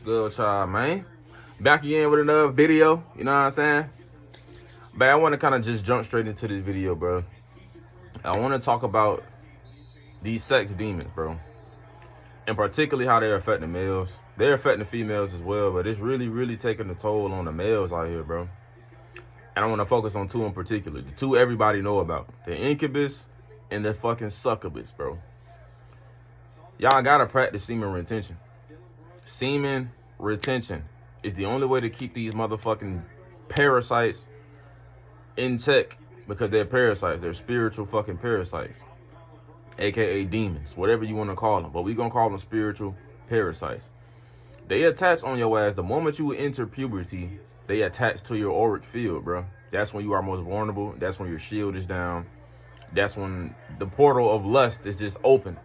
Good with y'all, man. Back again with another video, you know what I'm saying? But I want to kind of just jump straight into this video, bro. I want to talk about these sex demons, bro. And particularly how they're affecting males. They're affecting females as well, but it's really taking a toll on the males out here, bro. And I want to focus on two in particular. The two everybody know about. The incubus and the fucking succubus, bro. Y'all gotta practice semen retention. Semen retention is the only way to keep these motherfucking parasites in check, because they're parasites. They're spiritual fucking parasites, aka demons, whatever you want to call them. But we gonna call them spiritual parasites. They attach on your ass the moment you enter puberty. They attach to your auric field, bro. That's when you are most vulnerable. That's when your shield is down. That's when the portal of lust is just open.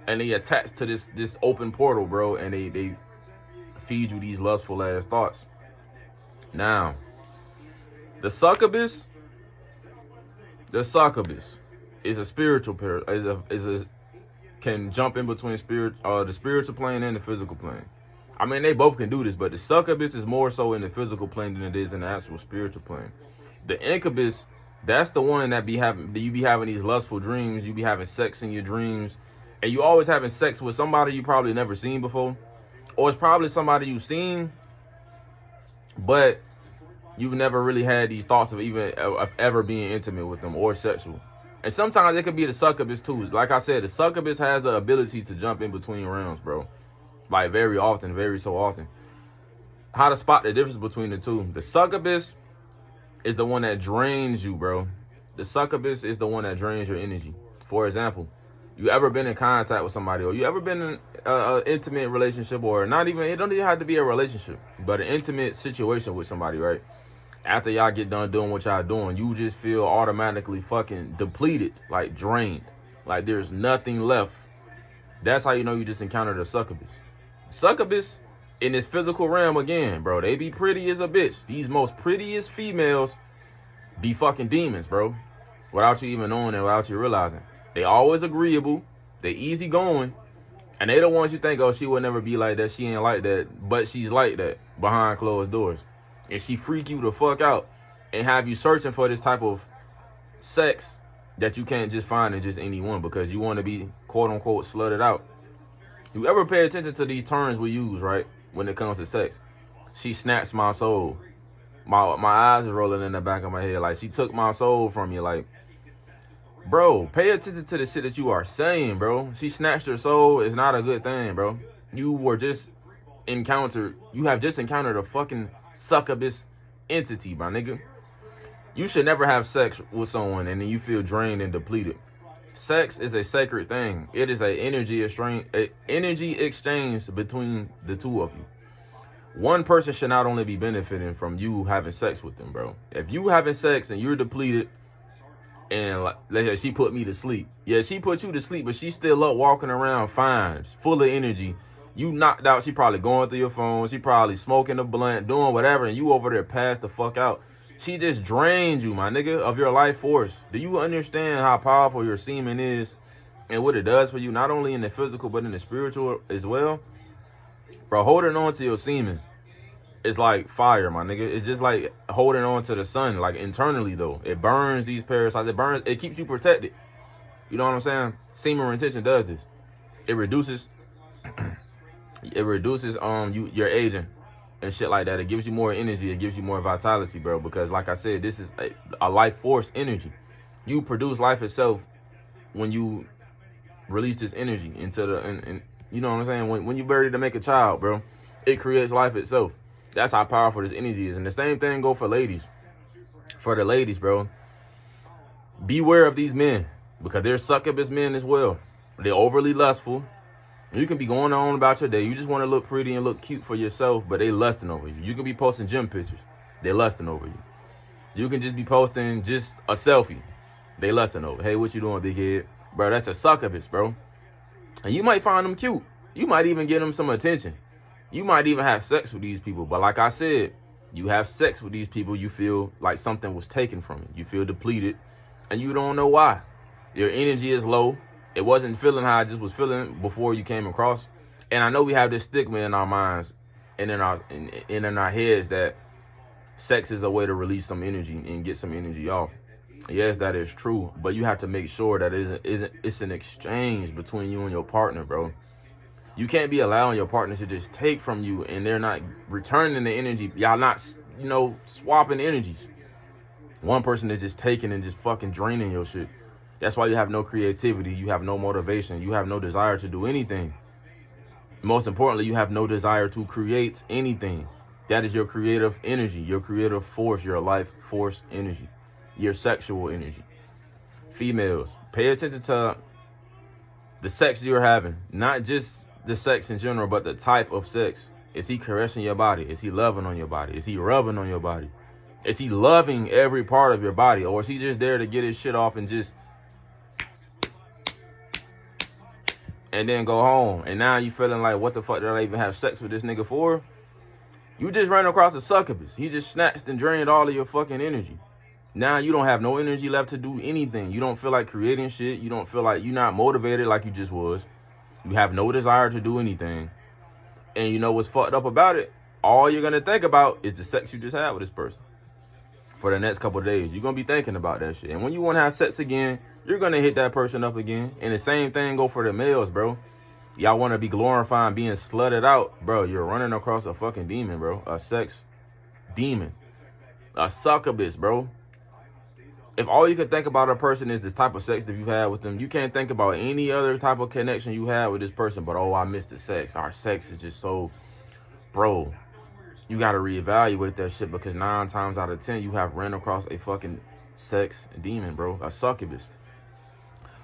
And they attach to this open portal, bro, and they feed you these lustful ass thoughts. Now, the succubus is a spiritual can jump in between the spiritual plane and the physical plane. I mean, they both can do this, but the succubus is more so in the physical plane than it is in the actual spiritual plane. The incubus, that's the one that you be having these lustful dreams. You be having sex in your dreams. And you always having sex with somebody you probably never seen before. Or it's probably somebody you've seen, but you've never really had these thoughts of ever being intimate with them or sexual. And sometimes it could be the succubus too. Like I said, the succubus has the ability to jump in between realms, bro. Like very so often. How to spot the difference between the two. The succubus is the one that drains you, bro. The succubus is the one that drains your energy. For example, you ever been in contact with somebody, or you ever been in an intimate relationship, or not even, it don't even have to be a relationship, but an intimate situation with somebody, right? After y'all get done doing what y'all doing, you just feel automatically fucking depleted, like drained, like there's nothing left. That's how you know you just encountered a succubus. Succubus in this physical realm again, bro, they be pretty as a bitch. These most prettiest females be fucking demons, bro, without you even knowing it, without you realizing. They always agreeable, they easy going, and they the ones you think, oh, she would never be like that, she ain't like that, but she's like that behind closed doors. And she freak you the fuck out and have you searching for this type of sex that you can't just find in just anyone, because you want to be quote unquote slutted out. You ever pay attention to these terms we use, right, when it comes to sex? She snatched my soul. My eyes are rolling in the back of my head, like she took my soul from you. Like, bro, pay attention to the shit that you are saying, bro. She snatched your soul is not a good thing, bro. You have just encountered a fucking succubus entity, my nigga. You should never have sex with someone and then you feel drained and depleted. Sex is a sacred thing. It is an energy exchange between the two of you. One person should not only be benefiting from you having sex with them, bro. If you having sex and you're depleted, and like, let's say she put me to sleep. Yeah, she put you to sleep, but she's still up walking around fine, full of energy. You knocked out, she probably going through your phone. She probably smoking a blunt, doing whatever, and you over there passed the fuck out. She just drained you, my nigga, of your life force. Do you understand how powerful your semen is and what it does for you, not only in the physical, but in the spiritual as well? Bro, holding on to your semen is like fire, my nigga. It's just like holding on to the sun, like internally though. It burns these parasites. It keeps you protected. You know what I'm saying? Semen retention does this. It reduces your aging and shit like that. It gives you more energy. It gives you more vitality, bro. Because like I said, this is a life force energy. You produce life itself when you release this energy into and you know what I'm saying? When you're ready to make a child, bro, it creates life itself. That's how powerful this energy is. And the same thing go for ladies. For the ladies, bro, beware of these men, because they're succubus men as well. They're overly lustful. You can be going on about your day. You just want to look pretty and look cute for yourself, but they lusting over you. You can be posting gym pictures. They lusting over you. You can just be posting just a selfie. They lusting over. Hey, what you doing, big head? Bro, that's a succubus, bro. And you might find them cute. You might even get them some attention. You might even have sex with these people. But like I said, you have sex with these people, you feel like something was taken from you. You feel depleted, and you don't know why. Your energy is low. It wasn't feeling how I just was feeling before you came across. And I know we have this stigma in our minds and in our heads that sex is a way to release some energy and get some energy off. Yes, that is true, but you have to make sure that it's an exchange between you and your partner, bro. You can't be allowing your partner to just take from you and they're not returning the energy. Y'all not, swapping energies. One person is just taking and just fucking draining your shit. That's why you have no creativity. You have no motivation. You have no desire to do anything. Most importantly, you have no desire to create anything. That is your creative energy, your creative force, your life force energy, your sexual energy. Females, pay attention to the sex you're having, not just the sex in general, but the type of sex. Is he caressing your body? Is he loving on your body? Is he rubbing on your body? Is he loving every part of your body? Or is he just there to get his shit off and then go home? And now you feeling like, what the fuck did I even have sex with this nigga for? You just ran across a succubus. He just snatched and drained all of your fucking energy. Now you don't have no energy left to do anything. You don't feel like creating shit. You don't feel like you're not motivated like you just was. You have no desire to do anything. And you know what's fucked up about it? All you're going to think about is the sex you just had with this person. For the next couple of days, you're going to be thinking about that shit. And when you want to have sex again, you're going to hit that person up again. And the same thing go for the males, bro. Y'all want to be glorifying being slutted out, bro. You're running across a fucking demon, bro. A sex demon. A succubus, bro. If all you can think about a person is this type of sex that you've had with them, you can't think about any other type of connection you had with this person. But, oh, I missed the sex. Our sex is just so, bro. You got to reevaluate that shit, because 9 times out of 10, you have ran across a fucking sex demon, bro. A succubus.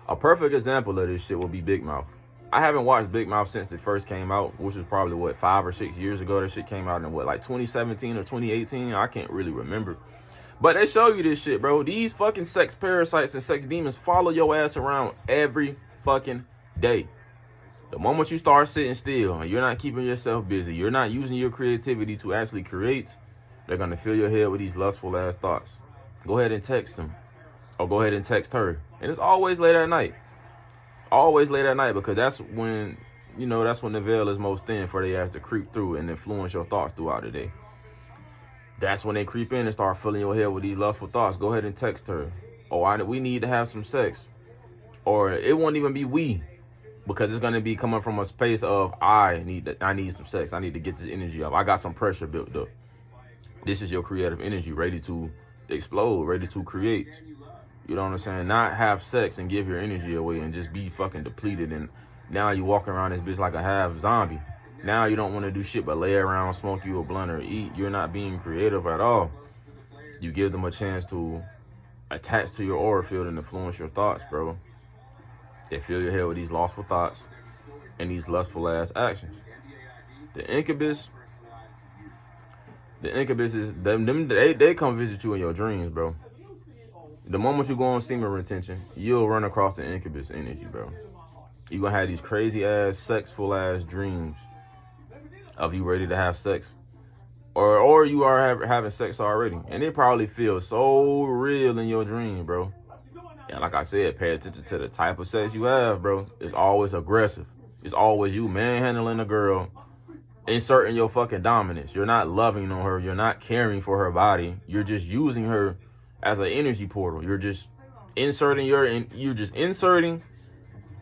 A perfect example of this shit will be Big Mouth. I haven't watched Big Mouth since it first came out, which was probably, 5 or 6 years ago. That shit came out in, 2017 or 2018? I can't really remember. But they show you this shit, bro. These fucking sex parasites and sex demons follow your ass around every fucking day. The moment you start sitting still and you're not keeping yourself busy, you're not using your creativity to actually create, they're going to fill your head with these lustful ass thoughts. Go ahead and text them. Or go ahead and text her. And it's always late at night. Always late at night, because that's when, that's when the veil is most thin for they ass to creep through and influence your thoughts throughout the day. That's when they creep in and start filling your head with these lustful thoughts. Go ahead and text her. Oh, we need to have some sex. Or it won't even be we, because it's going to be coming from a space of I need some sex. I need to get this energy up. I got some pressure built up. This is your creative energy ready to explode, ready to create. You know what I'm saying? Not have sex and give your energy away and just be fucking depleted. And now you walking around this bitch like a half zombie. Now you don't want to do shit but lay around, smoke you a blunt, or eat. You're not being creative at all. You give them a chance to attach to your aura field and influence your thoughts, bro. They fill your head with these lustful thoughts and these lustful ass actions. The incubus is them. They come visit you in your dreams, bro. The moment you go on semen retention, you'll run across the incubus energy, bro. You're gonna have these crazy ass, sexful ass dreams of you ready to have sex. Or you are having sex already. And it probably feels so real in your dream, bro. And like I said, pay attention to the type of sex you have, bro. It's always aggressive. It's always you manhandling a girl, inserting your fucking dominance. You're not loving on her. You're not caring for her body. You're just using her as an energy portal. You're just inserting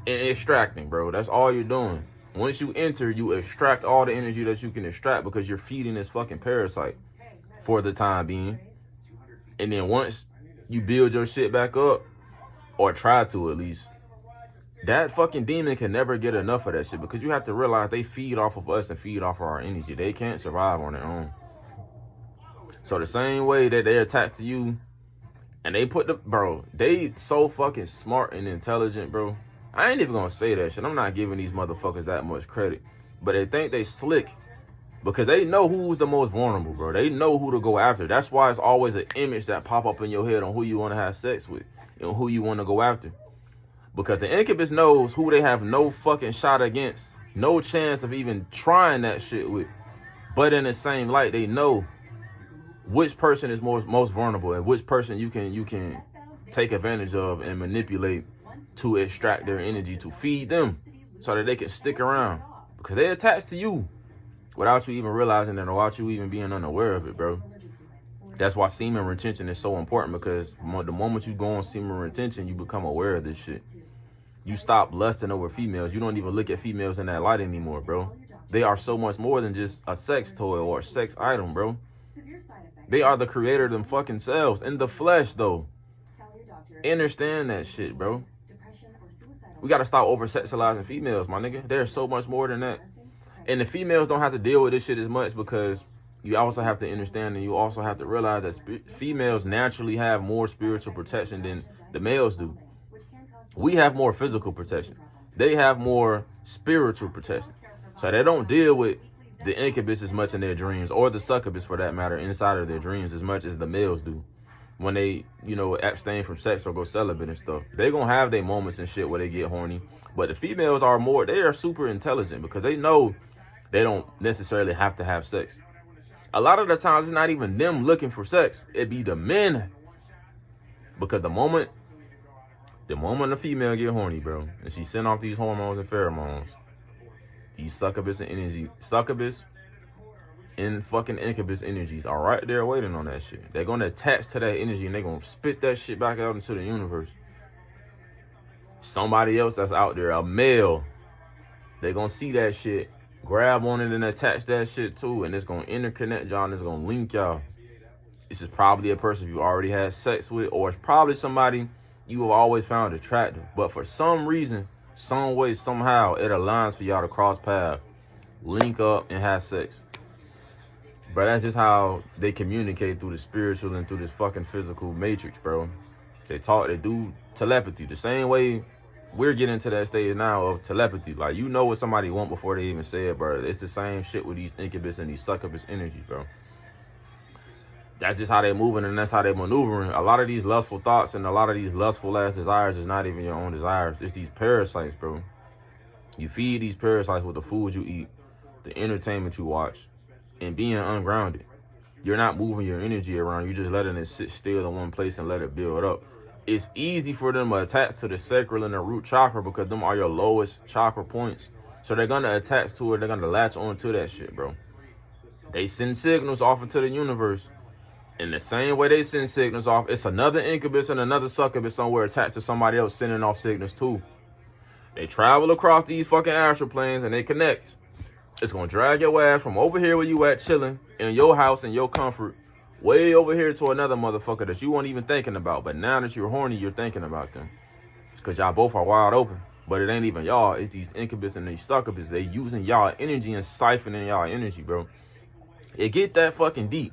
and extracting, bro. That's all you're doing. Once you enter, you extract all the energy that you can extract, because you're feeding this fucking parasite for the time being. And then once you build your shit back up, or try to at least, that fucking demon can never get enough of that shit, because you have to realize they feed off of us and feed off of our energy. They can't survive on their own. So the same way that they're attached to you, and they so fucking smart and intelligent, bro. I ain't even gonna say that shit. I'm not giving these motherfuckers that much credit. But they think they slick because they know who's the most vulnerable, bro. They know who to go after. That's why it's always an image that pop up in your head on who you want to have sex with and who you want to go after. Because the incubus knows who they have no fucking shot against. No chance of even trying that shit with. But in the same light, they know which person is most vulnerable and which person you can take advantage of and manipulate to extract their energy, to feed them so that they can stick around, because they're attached to you. without you even realizing it or without you even being unaware of it, bro. That's why semen retention is so important, because the moment you go on semen retention, you become aware of this shit. You stop lusting over females. You don't even look at females in that light anymore, bro. They are so much more than just a sex toy or a sex item, bro. They are the creator of them fucking selves in the flesh, though. Understand that shit, bro. We got to stop over-sexualizing females, my nigga. There's so much more than that. And the females don't have to deal with this shit as much, because you also have to understand, and you also have to realize that females naturally have more spiritual protection than the males do. We have more physical protection. They have more spiritual protection. So they don't deal with the incubus as much in their dreams, or the succubus for that matter, inside of their dreams as much as the males do. When they, you know, abstain from sex or go celibate and stuff, they gonna have their moments and shit where they get horny. But the females are more, they are super intelligent, because they know they don't necessarily have to have sex. A lot of the times it's not even them looking for sex. It be the men. Because the moment a female get horny, bro, and she send off these hormones and pheromones, these succubus and fucking incubus energies are right there waiting on that shit. They're gonna attach to that energy, and they're gonna spit that shit back out into the universe. Somebody else that's out there, a male, they're gonna see that shit, grab on it and attach that shit too, and it's gonna interconnect y'all, and it's gonna link y'all. This is probably a person you already had sex with, or it's probably somebody you have always found attractive, but for some reason, some way, somehow, it aligns for y'all to cross paths, link up, and have sex. But that's just how they communicate, through the spiritual and through this fucking physical matrix, bro. They do telepathy the same way we're getting to that stage now of telepathy. Like, you know what somebody want before they even say it, bro. It's the same shit with these incubus and these succubus energies, bro. That's just how they moving, and that's how they maneuvering. A lot of these lustful thoughts and a lot of these lustful ass desires is not even your own desires. It's these parasites, bro. You feed these parasites with the food you eat, the entertainment you watch, and being ungrounded. You're not moving your energy around. You're just letting it sit still in one place and let it build up. It's easy for them to attach to the sacral and the root chakra, because them are your lowest chakra points. So they're going to attach to it. They're going to latch onto that shit, bro. They send signals off into the universe. In the same way they send signals off, it's another incubus and another succubus somewhere attached to somebody else sending off signals too. They travel across these fucking astral planes and they connect. It's going to drag your ass from over here where you at chilling in your house in your comfort, way over here to another motherfucker that you weren't even thinking about. But now that you're horny, you're thinking about them. Because y'all both are wide open. But it ain't even y'all. It's these incubus and these succubus. They using y'all energy and siphoning y'all energy, bro. It get that fucking deep.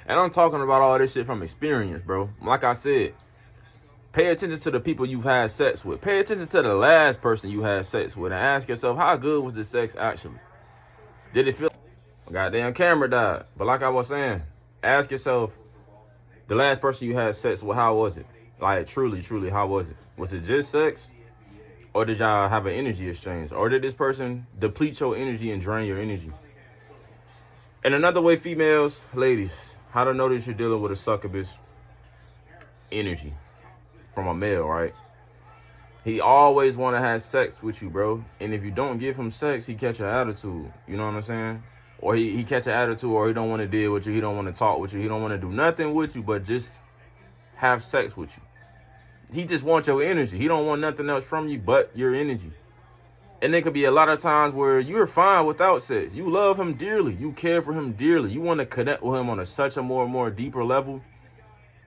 And I'm talking about all this shit from experience, bro. Like I said, pay attention to the people you've had sex with. Pay attention to the last person you had sex with, and ask yourself, how good was the sex actually? Did it feel like goddamn camera died? But like I was saying, ask yourself, the last person you had sex with, how was it? Like, truly, how was it? Was it just sex? Or did y'all have an energy exchange? Or did this person deplete your energy and drain your energy? And another way, females, ladies, how to know that you're dealing with a succubus energy from a male, right? He always want to have sex with you, bro. And if you don't give him sex, he catch an attitude. You know what I'm saying? Or he catch an attitude, or he don't want to deal with you. He don't want to talk with you. He don't want to do nothing with you but just have sex with you. He just wants your energy. He don't want nothing else from you but your energy. And there could be a lot of times where you're fine without sex. You love him dearly. You care for him dearly. You want to connect with him on such a more deeper level.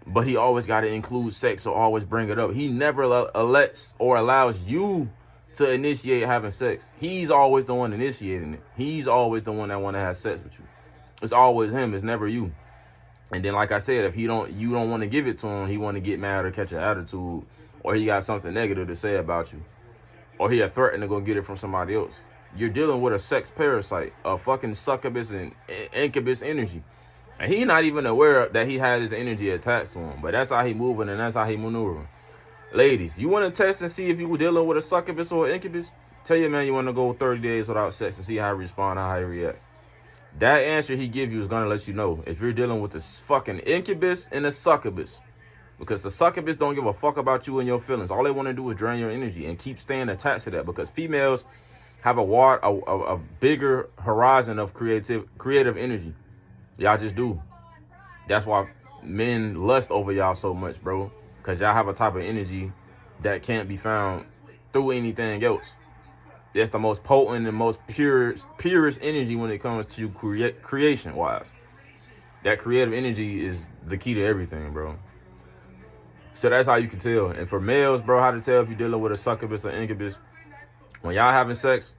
But he always got to include sex, or always bring it up. He never lets or allows you to initiate having sex. He's always the one initiating it. He's always the one that want to have sex with you. It's always him. It's never you. And then, like I said, if you don't want to give it to him, he want to get mad or catch an attitude, or he got something negative to say about you, or he a threatened to go get it from somebody else. You're dealing with a sex parasite, a fucking succubus and incubus energy. And he not even aware that he had his energy attached to him. But that's how he moving, and that's how he maneuvering. Ladies, you want to test and see if you were dealing with a succubus or incubus? Tell your man you want to go 30 days without sex and see how he respond, how he reacts. That answer he give you is going to let you know if you're dealing with this fucking incubus and a succubus. Because the succubus don't give a fuck about you and your feelings. All they want to do is drain your energy and keep staying attached to that. Because females have a bigger horizon of creative energy. Y'all just do. That's why men lust over y'all so much, bro. Because y'all have a type of energy that can't be found through anything else. That's the most potent and most purest energy when it comes to creation-wise. That creative energy is the key to everything, bro. So that's how you can tell. And for males, bro, how to tell if you're dealing with a succubus or incubus. When y'all having sex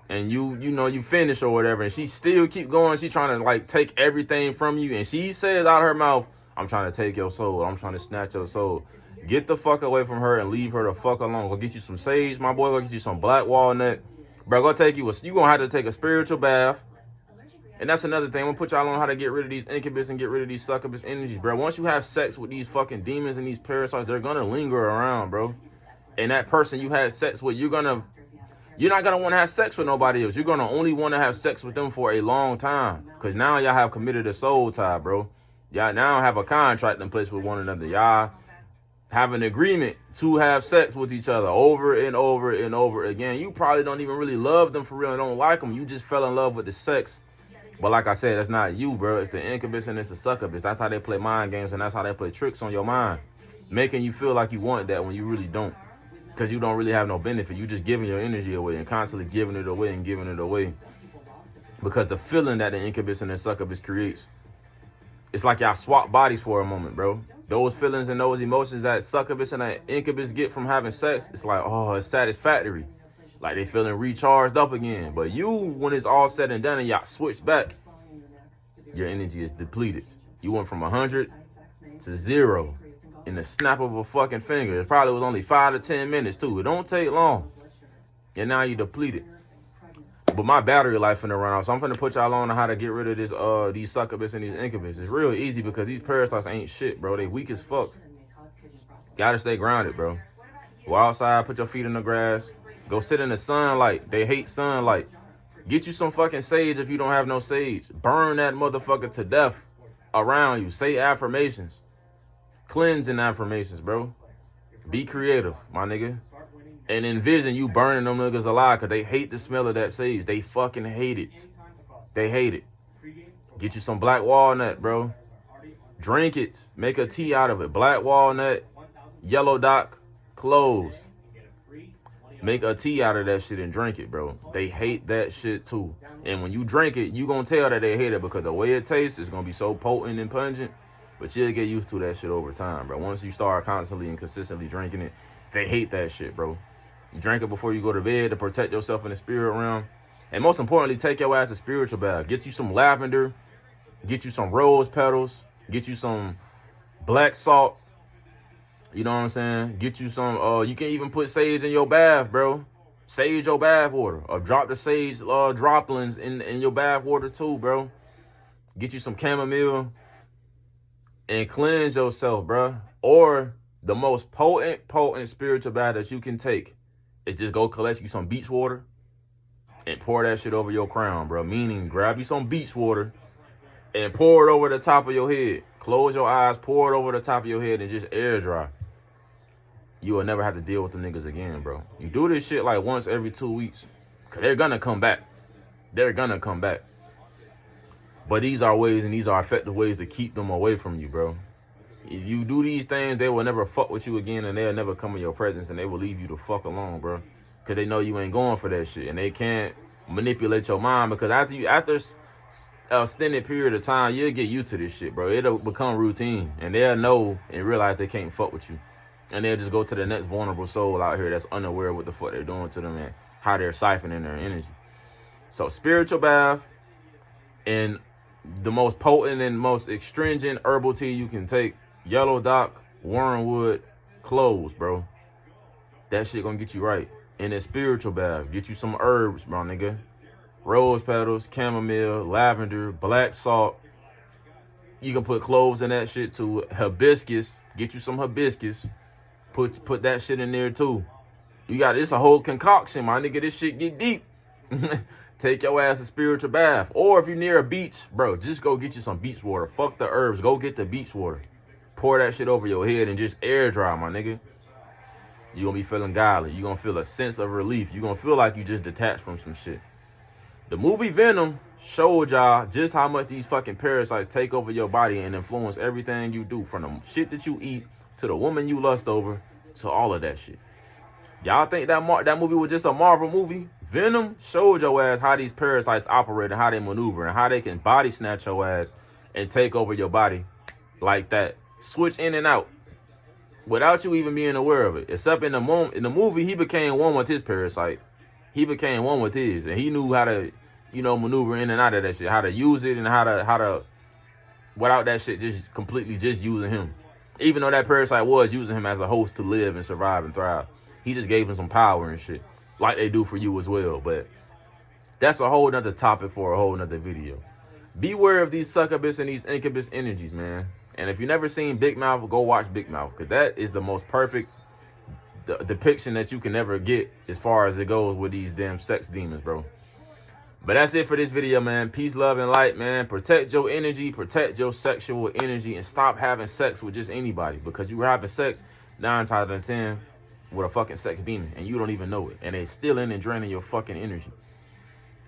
and you finish or whatever, and she still keep going, she trying to like take everything from you, and she says out of her mouth, I'm trying to take your soul, I'm trying to snatch your soul. Get the fuck away from her and leave her the fuck alone. Go get you some sage, my boy. Go get you some black walnut. Bro, go take you you gonna have to take a spiritual bath. And that's another thing. I'm gonna put y'all on how to get rid of these incubus and get rid of these succubus energies, bro. Once you have sex with these fucking demons and these parasites, they're gonna linger around, bro. And that person you had sex with, you're not gonna want to have sex with nobody else. You're gonna only want to have sex with them for a long time. Because now y'all have committed a soul tie, bro. Y'all now have a contract in place with one another. Y'all have an agreement to have sex with each other over and over and over again. You probably don't even really love them for real and don't like them. You just fell in love with the sex. But like I said, that's not you, bro. It's the incubus and it's the succubus. That's how they play mind games, and that's how they play tricks on your mind, making you feel like you want that when you really don't, because you don't really have no benefit. You just giving your energy away and constantly giving it away and giving it away, because the feeling that the incubus and the succubus creates, it's like y'all swap bodies for a moment, bro. Those feelings and those emotions that succubus and that incubus get from having sex, it's like, oh, it's satisfactory. Like they feeling recharged up again. But you, when it's all said and done and y'all switch back, your energy is depleted. You went from 100 to 0 in the snap of a fucking finger. It probably was only 5 to 10 minutes too. It don't take long. And now you depleted. But my battery life finna run out, so I'm finna put y'all on how to get rid of this these succubus and these incubus. It's real easy because these parasites ain't shit, bro. They weak as fuck. Gotta stay grounded, bro. Go outside, put your feet in the grass. Go sit in the sunlight. They hate sunlight. Get you some fucking sage if you don't have no sage. Burn that motherfucker to death around you. Say affirmations. Cleansing affirmations, bro. Be creative, my nigga. And envision you burning them niggas alive, because they hate the smell of that sage. They fucking hate it. They hate it. Get you some black walnut, bro. Drink it. Make a tea out of it. Black walnut, yellow dock, cloves. Make a tea out of that shit and drink it, bro. They hate that shit too. And when you drink it, you gonna tell that they hate it, because the way it tastes is gonna be so potent and pungent. But you'll get used to that shit over time, bro. Once you start constantly and consistently drinking it, they hate that shit, bro. You drink it before you go to bed to protect yourself in the spirit realm. And most importantly, take your ass a spiritual bath. Get you some lavender. Get you some rose petals. Get you some black salt. You know what I'm saying? Get you some, you can even put sage in your bath, bro. Sage your bath water. Or drop the sage droplings in your bath water too, bro. Get you some chamomile and cleanse yourself, bro. Or the most potent spiritual bath that you can take is just go collect you some beach water and pour that shit over your crown, bro. Meaning, grab you some beach water and pour it over the top of your head. Close your eyes, pour it over the top of your head, and just air dry. You will never have to deal with the niggas again, bro. You do this shit like once every 2 weeks, because they're gonna come back. They're gonna come back. But these are ways, and these are effective ways to keep them away from you, bro. If you do these things, they will never fuck with you again, and they'll never come in your presence, and they will leave you the fuck alone, bro. Because they know you ain't going for that shit, and they can't manipulate your mind, because after a extended period of time, you'll get used to this shit, bro. It'll become routine, and they'll know and realize they can't fuck with you. And they'll just go to the next vulnerable soul out here that's unaware of what the fuck they're doing to them and how they're siphoning their energy. So spiritual bath and the most potent and most astringent herbal tea you can take, yellow dock, wormwood, cloves, bro. That shit gonna get you right. And a spiritual bath, get you some herbs, bro, nigga. Rose petals, chamomile, lavender, black salt. You can put cloves in that shit too. Hibiscus, get you some hibiscus. Put that shit in there too. It's a whole concoction, my nigga. This shit get deep. Take your ass a spiritual bath. Or if you're near a beach, bro, just go get you some beach water. Fuck the herbs. Go get the beach water. Pour that shit over your head and just air dry, my nigga. You're going to be feeling godly. You're going to feel a sense of relief. You're going to feel like you just detached from some shit. The movie Venom showed y'all just how much these fucking parasites take over your body and influence everything you do, from the shit that you eat to the woman you lust over to all of that shit. Y'all think that movie was just a Marvel movie? Venom showed your ass how these parasites operate and how they maneuver and how they can body snatch your ass and take over your body like that. Switch in and out without you even being aware of it. Except in the movie, he became one with his parasite. He became one with his, and he knew how to, maneuver in and out of that shit, how to use it, and how to without that shit just completely just using him. Even though that parasite was using him as a host to live and survive and thrive, he just gave him some power and shit, like they do for you as well. But that's a whole nother topic for a whole nother video. Beware of these succubus and these incubus energies, man. And if you never seen Big Mouth, go watch Big Mouth, because that is the most perfect depiction that you can ever get as far as it goes with these damn sex demons, bro. But that's it for this video, man. Peace, love, and light, man. Protect your energy, protect your sexual energy, and stop having sex with just anybody, because you were having sex 9 times out of 10 with a fucking sex demon, and you don't even know it. And they're stealing and draining your fucking energy.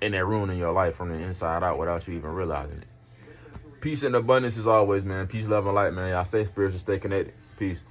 And they're ruining your life from the inside out without you even realizing it. Peace and abundance as always, man. Peace, love, and light, man. Y'all stay spiritual, stay connected. Peace.